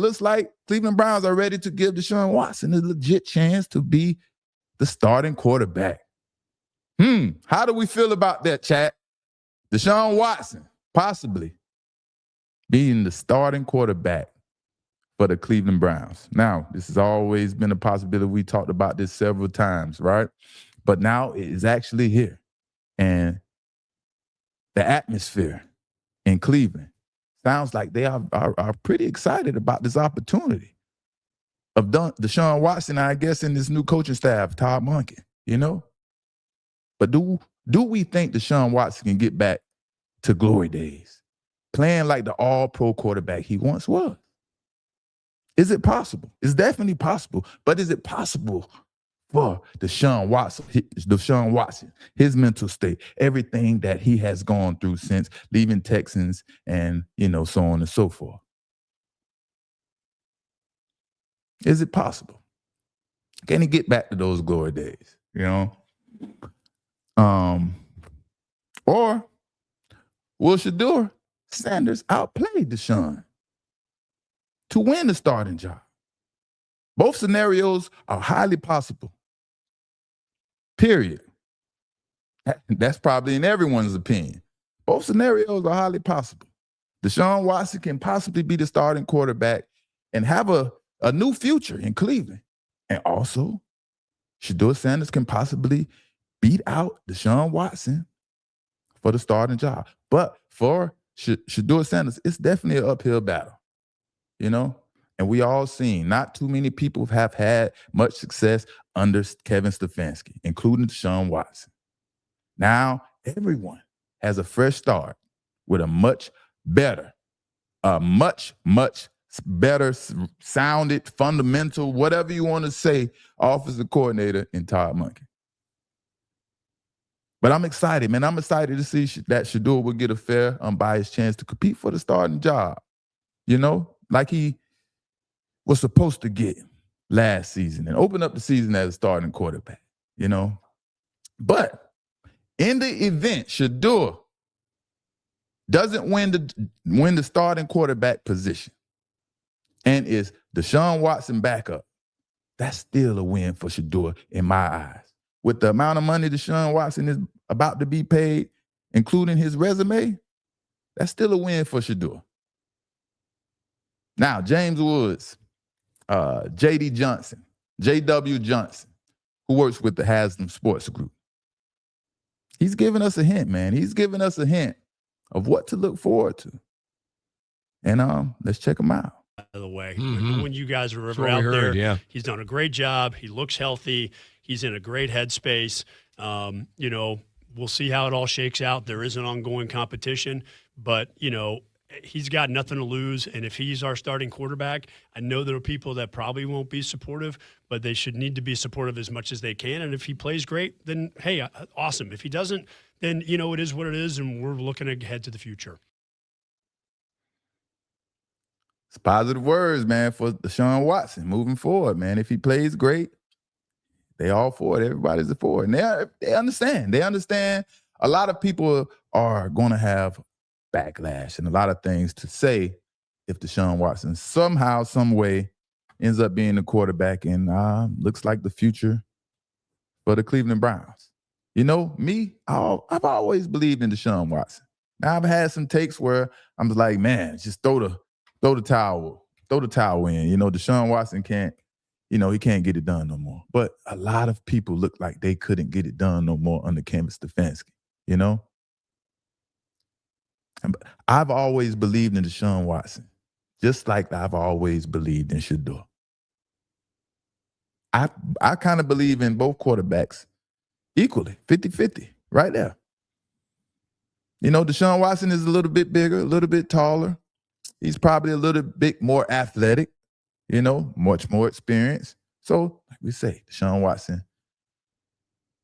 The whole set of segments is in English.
looks like Cleveland Browns are ready to give Deshaun Watson a legit chance to be the starting quarterback. How do we feel about that, chat? Deshaun Watson possibly being the starting quarterback for the Cleveland Browns. Now, this has always been a possibility. We talked about this several times, right? But now it is actually here. And the atmosphere in Cleveland sounds like they are pretty excited about this opportunity of Deshaun Watson, I guess, in this new coaching staff, Todd Monken, you know? But do we think Deshaun Watson can get back to glory days, playing like the all-pro quarterback he once was? Is it possible? It's definitely possible. But is it possible for Deshaun Watson, his mental state, everything that he has gone through since leaving Texans and, so on and so forth? Is it possible? Can he get back to those glory days, Or will Shedeur Sanders outplay Deshaun to win the starting job? Both scenarios are highly possible. Period. That's probably in everyone's opinion. Both scenarios are highly possible. Deshaun Watson can possibly be the starting quarterback and have a new future in Cleveland. And also, Shedeur Sanders can possibly beat out Deshaun Watson for the starting job. But for Shedeur Sanders, it's definitely an uphill battle, And we all seen not too many people have had much success under Kevin Stefanski, including Deshaun Watson. Now, everyone has a fresh start with a much better sounded, fundamental, whatever you want to say, offensive coordinator in Todd Monken. But I'm excited, man. I'm excited to see that Shedeur will get a fair, unbiased chance to compete for the starting job, like he was supposed to get last season and open up the season as a starting quarterback, But in the event Shedeur doesn't win the starting quarterback position and is Deshaun Watson backup, that's still a win for Shedeur in my eyes. With the amount of money Deshaun Watson is about to be paid, including his resume, that's still a win for Shedeur. Now, James Woods, J.W. Johnson, who works with the Haslam Sports Group, he's giving us a hint, man. He's giving us a hint of what to look forward to. And let's check him out. Of the way. When you guys were out there, he's done a great job. He looks healthy. He's in a great headspace. We'll see how it all shakes out. There is an ongoing competition, but, he's got nothing to lose. And if he's our starting quarterback, I know there are people that probably won't be supportive, but they should need to be supportive as much as they can. And if he plays great, then, hey, awesome. If he doesn't, then, it is what it is, and we're looking ahead to the future. It's positive words, man, for Deshaun Watson moving forward, man. If he plays great, they all for it. Everybody's for it. And they understand. They understand a lot of people are going to have backlash and a lot of things to say if Deshaun Watson somehow, some way ends up being the quarterback and looks like the future for the Cleveland Browns. I've always believed in Deshaun Watson. Now, I've had some takes where I'm like, man, just throw the towel in. Deshaun Watson can't, he can't get it done no more. But a lot of people look like they couldn't get it done no more under Kevin Stefanski, I've always believed in Deshaun Watson, just like I've always believed in Shedeur. I kind of believe in both quarterbacks equally, 50-50, right there. Deshaun Watson is a little bit bigger, a little bit taller. He's probably a little bit more athletic, much more experience. So, like we say, Deshaun Watson,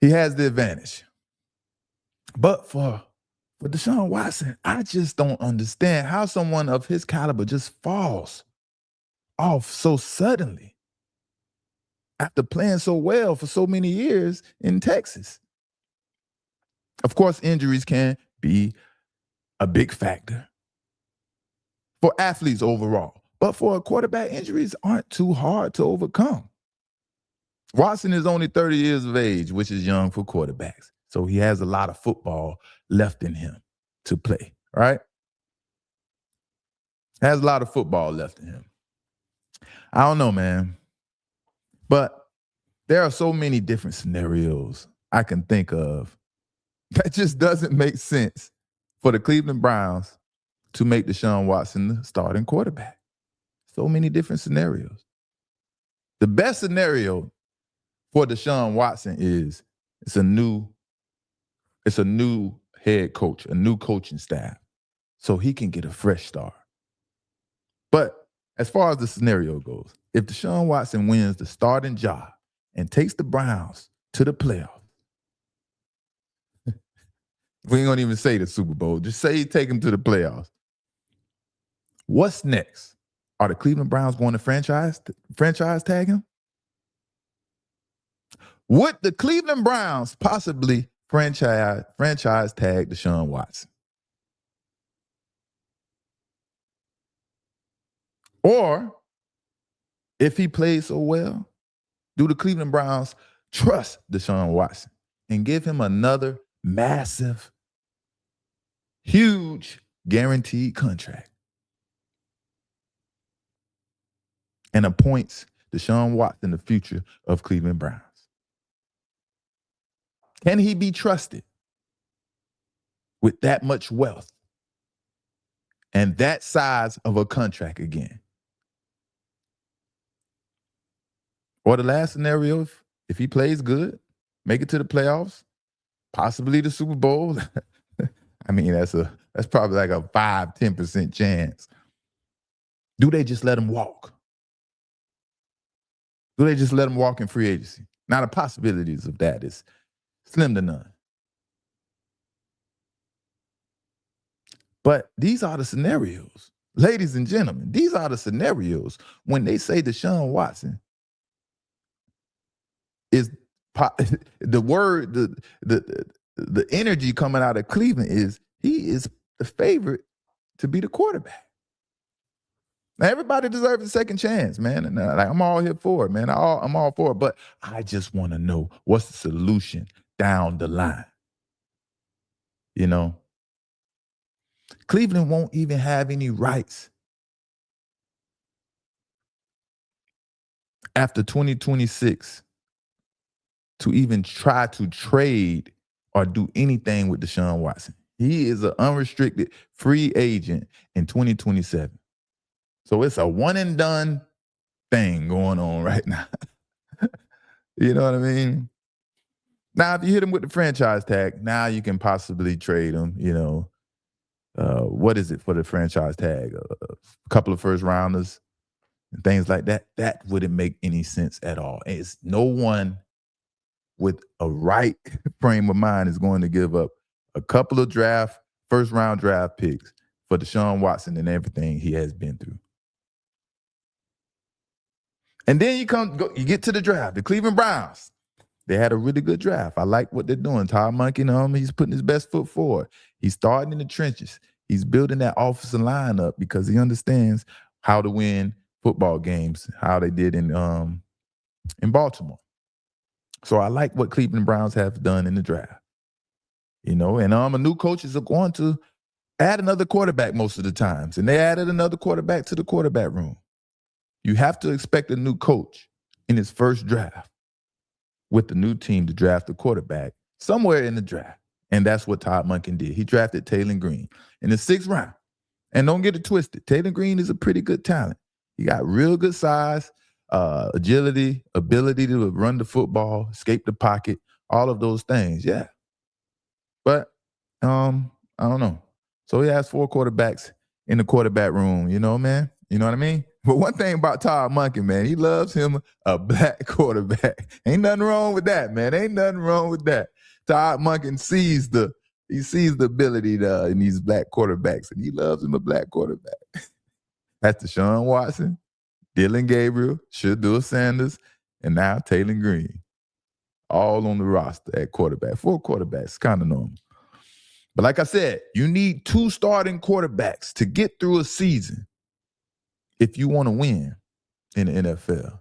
he has the advantage. But for Deshaun Watson, I just don't understand how someone of his caliber just falls off so suddenly after playing so well for so many years in Texas. Of course, injuries can be a big factor for athletes overall. But for a quarterback, injuries aren't too hard to overcome. Watson is only 30 years of age, which is young for quarterbacks. So he has a lot of football left in him to play, right? Has a lot of football left in him. I don't know, man. But there are so many different scenarios I can think of that just doesn't make sense for the Cleveland Browns to make Deshaun Watson the starting quarterback. So many different scenarios. The best scenario for Deshaun Watson is it's a new head coach, a new coaching staff, so he can get a fresh start. But as far as the scenario goes, if Deshaun Watson wins the starting job and takes the Browns to the playoffs, we ain't gonna even say the Super Bowl, just say you take him to the playoffs. What's next? Are the Cleveland Browns going to franchise tag him? Would the Cleveland Browns possibly franchise tag Deshaun Watson? Or if he plays so well, do the Cleveland Browns trust Deshaun Watson and give him another massive, huge guaranteed contract and appoints Deshaun Watson the future of Cleveland Browns? Can he be trusted with that much wealth and that size of a contract again? Or the last scenario, if he plays good, make it to the playoffs, possibly the Super Bowl. I mean, that's probably like a 5-10% chance. Do they just let him walk? Do they just let him walk in free agency? Now, the possibilities of that is slim to none. But these are the scenarios. Ladies and gentlemen, these are the scenarios when they say Deshaun Watson is the word, the energy coming out of Cleveland is he is the favorite to be the quarterback. Now, everybody deserves a second chance, man. And I'm all here for it, man. I'm all for it. But I just want to know what's the solution down the line. You know, Cleveland won't even have any rights after 2026 to even try to trade or do anything with Deshaun Watson. He is an unrestricted free agent in 2027. So it's a one and done thing going on right now. You know what I mean? Now, if you hit him with the franchise tag, now you can possibly trade him, you know. What is it for the franchise tag? A couple of first rounders and things like that. That wouldn't make any sense at all. And it's no one with a right frame of mind is going to give up a couple of first round draft picks for Deshaun Watson and everything he has been through. And then you get to the draft, the Cleveland Browns. They had a really good draft. I like what they're doing. Todd Monken, he's putting his best foot forward. He's starting in the trenches. He's building that offensive line up because he understands how to win football games, how they did in Baltimore. So I like what Cleveland Browns have done in the draft. You know, and a new coaches are going to add another quarterback most of the times. And they added another quarterback to the quarterback room. You have to expect a new coach in his first draft with the new team to draft a quarterback somewhere in the draft. And that's what Todd Monken did. He drafted Taylor Green in the 6th round. And don't get it twisted. Taylor Green is a pretty good talent. He got real good size, agility, ability to run the football, escape the pocket, all of those things. Yeah. But I don't know. So he has 4 quarterbacks in the quarterback room, you know, man? You know what I mean? But one thing about Todd Monken, man, he loves him a black quarterback. Ain't nothing wrong with that, man. Ain't nothing wrong with that. Todd Monken sees the ability in these black quarterbacks, and he loves him a black quarterback. That's Deshaun Watson, Dylan Gabriel, Shedeur Sanders, and now Taylor Green. All on the roster at quarterback. 4 quarterbacks, kind of normal. But like I said, you need 2 starting quarterbacks to get through a season. if you want to win in the NFL.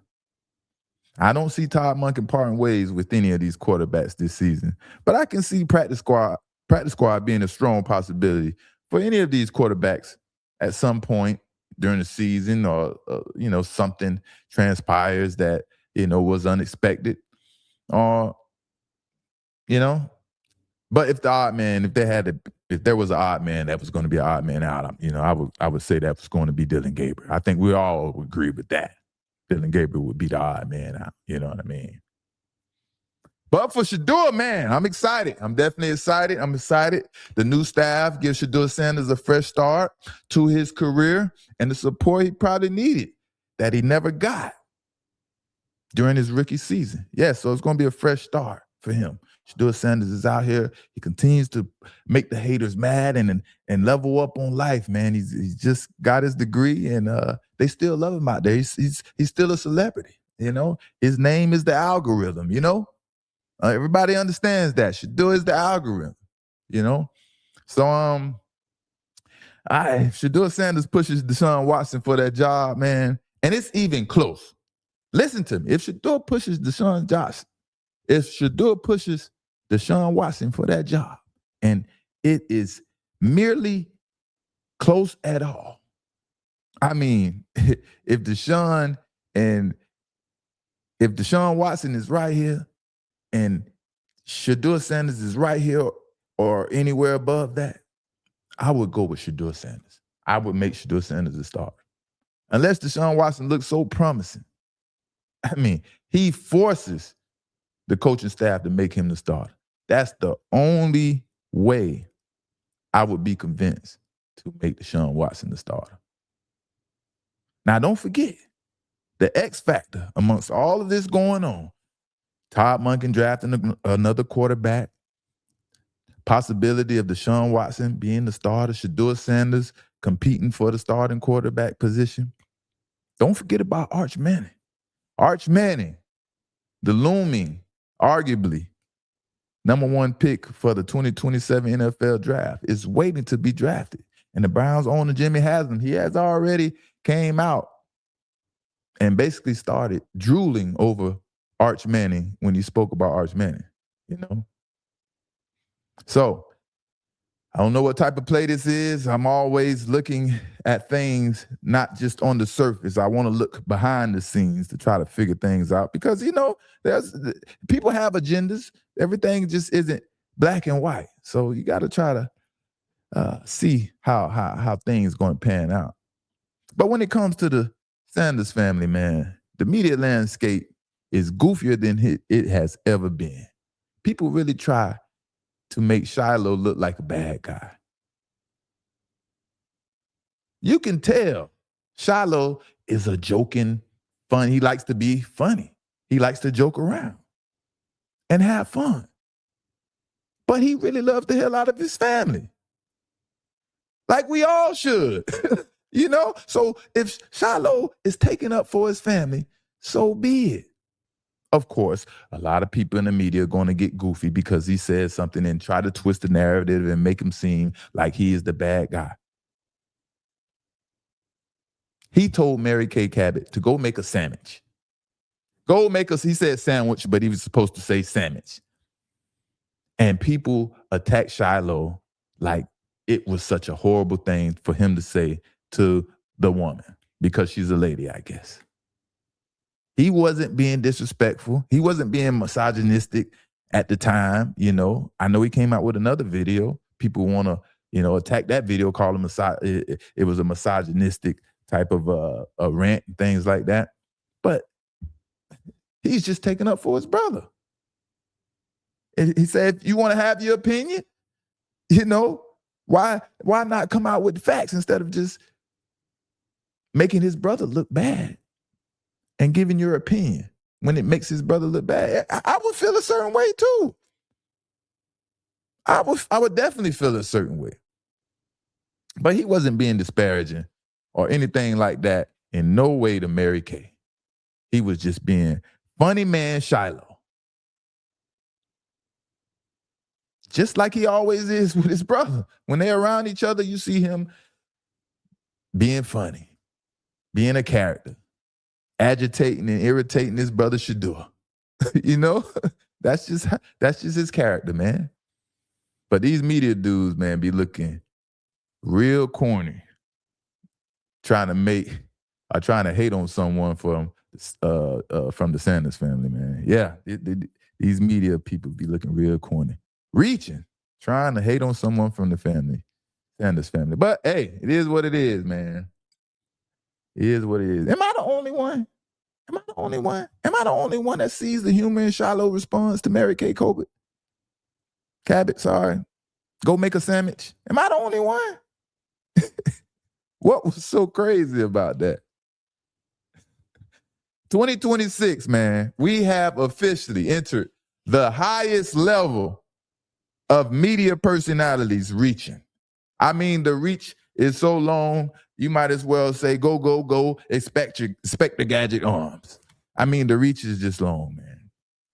I don't see Todd Monken parting ways with any of these quarterbacks this season, but I can see practice squad being a strong possibility for any of these quarterbacks at some point during the season, or something transpires that was unexpected, or But if there was an odd man that was going to be an odd man out, I would say that was going to be Dillon Gabriel. I think we all would agree with that. Dillon Gabriel would be the odd man out. You know what I mean? But for Shedeur, man, I'm excited. I'm definitely excited. I'm excited. The new staff gives Shedeur Sanders a fresh start to his career and the support he probably needed that he never got during his rookie season. Yeah, so it's going to be a fresh start for him. Shedeur Sanders is out here. He continues to make the haters mad and level up on life, man. He's just got his degree, and they still love him out there. He's still a celebrity, His name is the algorithm, Everybody understands that. Shedeur is the algorithm, So if Shedeur Sanders pushes Deshaun Watson for that job, man, and it's even close. Listen to me. If Shedeur pushes Deshaun Watson for that job, and it is merely close at all. I mean, if Deshaun Watson is right here and Shedeur Sanders is right here or anywhere above that, I would go with Shedeur Sanders. I would make Shedeur Sanders a starter. Unless Deshaun Watson looks so promising. I mean, he forces the coaching staff to make him the starter. That's the only way I would be convinced to make Deshaun Watson the starter. Now, don't forget, the X factor amongst all of this going on, Todd Monken drafting another quarterback, possibility of Deshaun Watson being the starter, Shedeur Sanders competing for the starting quarterback position. Don't forget about Arch Manning. Arch Manning, the looming, arguably, #1 pick for the 2027 NFL draft, is waiting to be drafted. And the Browns owner, Jimmy Haslam, he has already came out and basically started drooling over Arch Manning when he spoke about Arch Manning, So, I don't know what type of play this is. I'm always looking at things not just on the surface. I want to look behind the scenes to try to figure things out because, there's people have agendas. Everything just isn't black and white. So you got to try to see how things going to pan out. But when it comes to the Sanders family, man, the media landscape is goofier than it has ever been. People really try to make Shiloh look like a bad guy. You can tell Shiloh is a joking, fun. He likes to be funny. He likes to joke around and have fun. But he really loves the hell out of his family. Like we all should, So if Shiloh is taking up for his family, so be it. Of course, a lot of people in the media are going to get goofy because he says something and try to twist the narrative and make him seem like he is the bad guy. He told Mary Kay Cabot to go make a sandwich. He said sandwich, but he was supposed to say sandwich. And people attacked Shiloh like it was such a horrible thing for him to say to the woman because she's a lady, I guess. He wasn't being disrespectful. He wasn't being misogynistic at the time, I know he came out with another video. People want to, attack that video, call him it was a misogynistic type of a rant and things like that. But he's just taking up for his brother. And he said, if you want to have your opinion, why not come out with the facts instead of just making his brother look bad? And giving your opinion when it makes his brother look bad, I would feel a certain way too. I would definitely feel a certain way. But he wasn't being disparaging or anything like that in no way to Mary Kay. He was just being funny man Shiloh. Just like he always is with his brother. When they're around each other, you see him being funny. being a character, agitating and irritating his brother Shedeur. You know, that's just his character, man. But these media dudes, man, be looking real corny, trying to hate on someone from the Sanders family, man. Yeah, these media people be looking real corny, reaching, trying to hate on someone from the Sanders family. But hey, it is what it is, man. It is what it is. Am I the only one? Am I the only one? Am I the only one that sees the humor in Shiloh's response to Mary Kay Cabot, sorry. Go make a sandwich. Am I the only one? What was so crazy about that? 2026, man, we have officially entered the highest level of media personalities reaching. I mean, the reach is so long, you might as well say, go, go, go, expect the gadget arms. I mean, the reach is just long, man.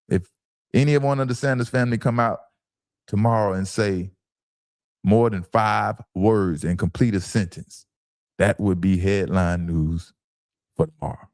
If any one of the Sanders family come out tomorrow and say more than 5 words and complete a sentence, that would be headline news for tomorrow.